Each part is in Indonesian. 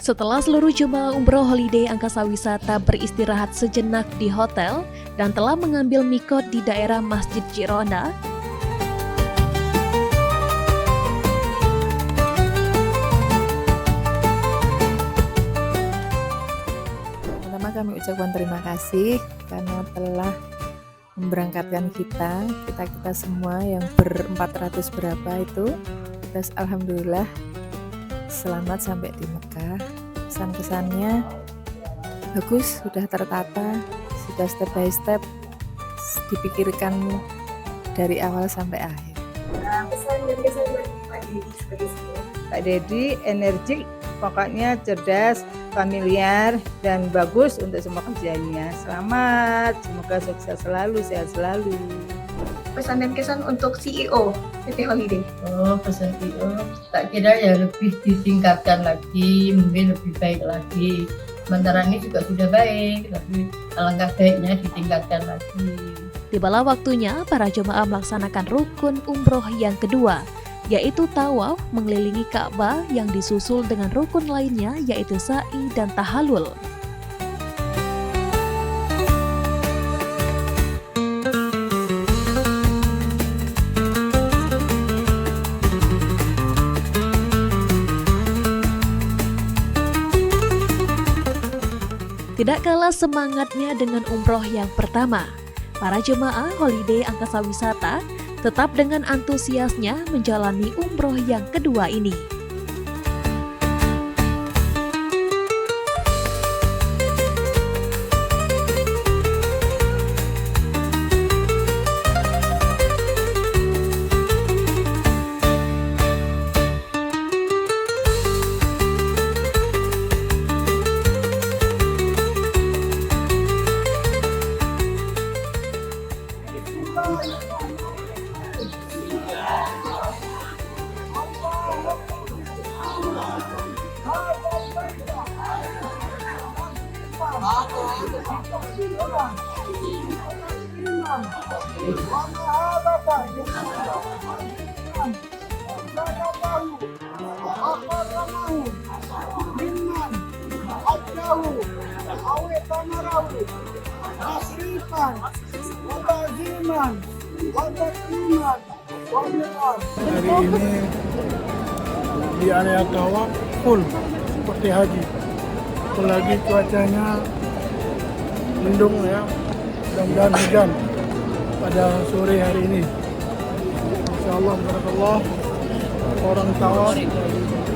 Setelah seluruh jemaah umroh holiday Angkasa Wisata beristirahat sejenak di hotel dan telah mengambil mikot di daerah Masjid Jirona, pertama kami ucapkan terima kasih karena telah memberangkatkan kita semua yang ber-400 berapa itu. Terus alhamdulillah selamat sampai di Mekah. Kesan-kesannya bagus, sudah tertata, sudah step by step dipikirkan dari awal sampai akhir. Pesan dan kesan dari Pak Dedi sebagai CEO. Pak Dedi energik, pokoknya cerdas, familiar, dan bagus untuk semua kerjanya. Selamat, semoga sukses selalu, sehat selalu. Pesan dan kesan untuk CEO PT Holiday. Pesan CEO, tak kira ya lebih ditingkatkan lagi, mungkin lebih baik lagi. Sementara ini juga sudah baik, tapi alangkah baiknya ditingkatkan lagi. tibalah waktunya para jemaah melaksanakan rukun umroh yang kedua, yaitu tawaf mengelilingi Ka'bah yang disusul dengan rukun lainnya yaitu sa'i dan tahallul. Tidak kalah semangatnya dengan umroh yang pertama, para jemaah holiday Angkasa Wisata tetap dengan antusiasnya menjalani umroh yang kedua ini. Hari ini di area tawaf full seperti haji, apalagi cuacanya mendung ya, mudah-mudahan hujan pada sore hari ini. Insyaallah barakallah, orang tawaf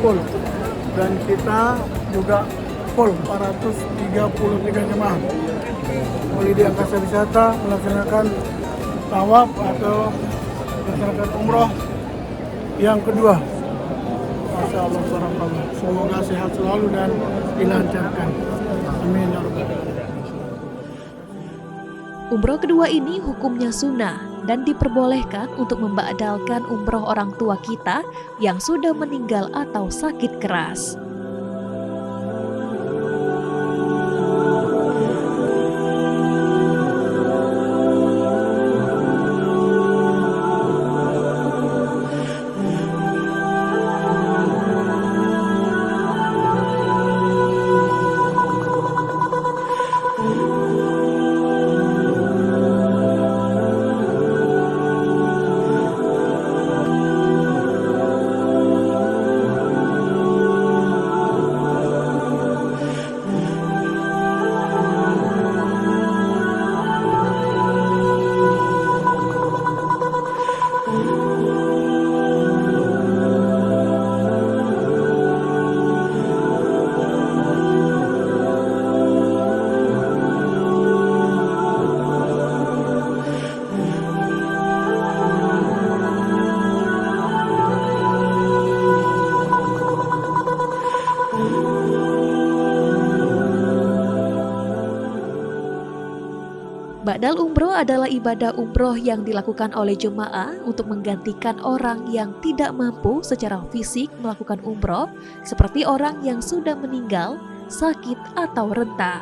full dan kita juga full 433 jemaah holiday Angkasa Wisata melaksanakan tawaf atau melaksanakan umroh yang kedua. Masya Allah, barakallah. Semoga sehat selalu dan dilancarkan. Amin ya rabbal alamin. Umroh kedua ini hukumnya sunnah dan diperbolehkan untuk membadalkan umroh orang tua kita yang sudah meninggal atau sakit keras. Ba'dal umroh adalah ibadah umroh yang dilakukan oleh jemaah untuk menggantikan orang yang tidak mampu secara fisik melakukan umroh, seperti orang yang sudah meninggal, sakit, atau renta.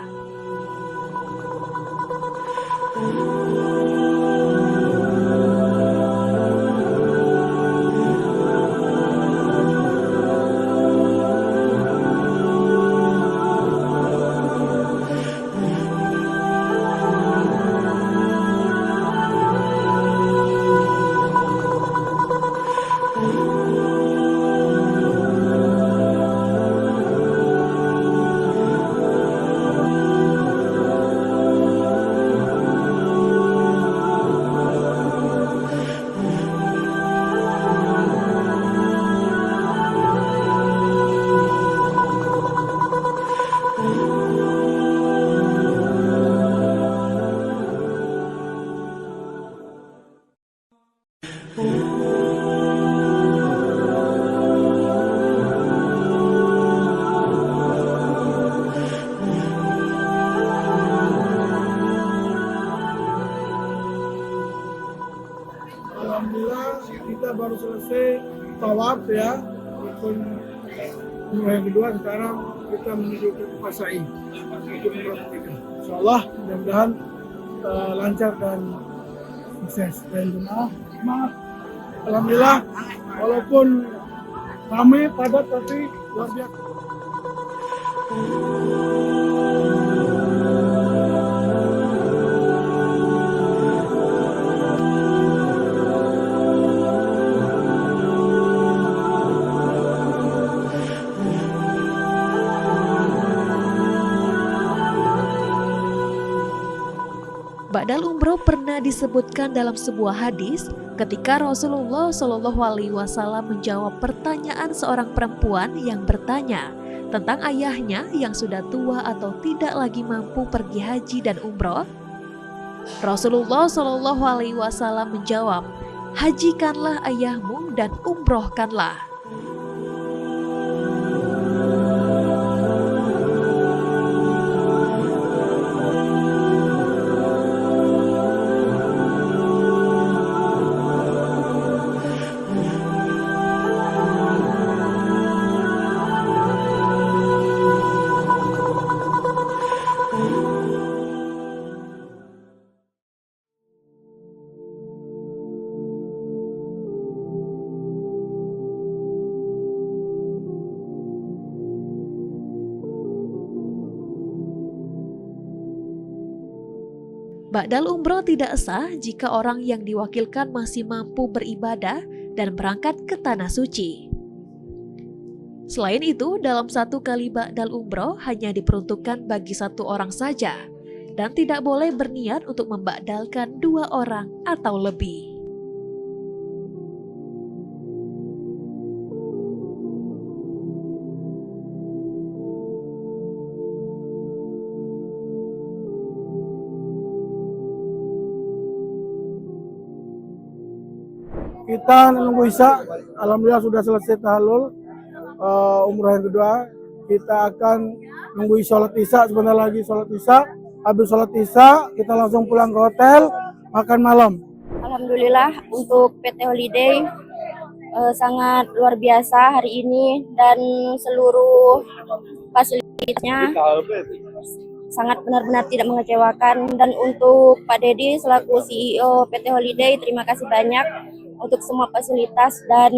Alhamdulillah kita baru selesai tawaf ya. Umrah yang kedua, sekarang kita menuju ke Pasai untuk umrah ketiga. Insyaallah mudah-mudahan lancar dan sukses. Dan jemaah semangat. Alhamdulillah walaupun ramai padat tapi luar biasa. Ba'dal umroh pernah disebutkan dalam sebuah hadis ketika Rasulullah Shallallahu Alaihi Wasallam menjawab pertanyaan seorang perempuan yang bertanya tentang ayahnya yang sudah tua atau tidak lagi mampu pergi haji dan umroh. Rasulullah Shallallahu Alaihi Wasallam menjawab, hajikanlah ayahmu dan umrohkanlah. Ba'dal umroh tidak sah jika orang yang diwakilkan masih mampu beribadah dan berangkat ke tanah suci. Selain itu, dalam satu kali ba'dal umroh hanya diperuntukkan bagi satu orang saja dan tidak boleh berniat untuk memba'dalkan 2 orang atau lebih. Kita menunggu Isya, alhamdulillah sudah selesai tahallul umrah yang kedua. Kita akan nunggu sholat Isya, sebentar lagi sholat Isya. Habis sholat Isya kita langsung pulang ke hotel, makan malam. Alhamdulillah untuk PT Holiday sangat luar biasa hari ini dan seluruh fasilitasnya sangat benar-benar tidak mengecewakan. Dan untuk Pak Dedi selaku CEO PT Holiday, terima kasih banyak untuk semua fasilitas dan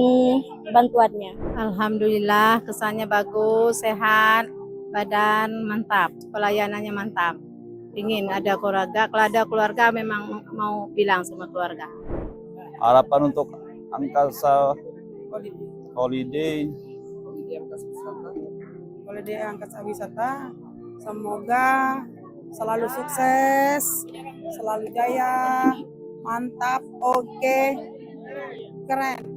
bantuannya. Alhamdulillah kesannya bagus, sehat, badan mantap, pelayanannya mantap. Ingin ada keluarga, kalau ada keluarga memang mau bilang sama keluarga. Harapan untuk Angkasa Holiday Angkasa Wisata, semoga selalu sukses, selalu jaya, mantap, oke, keren.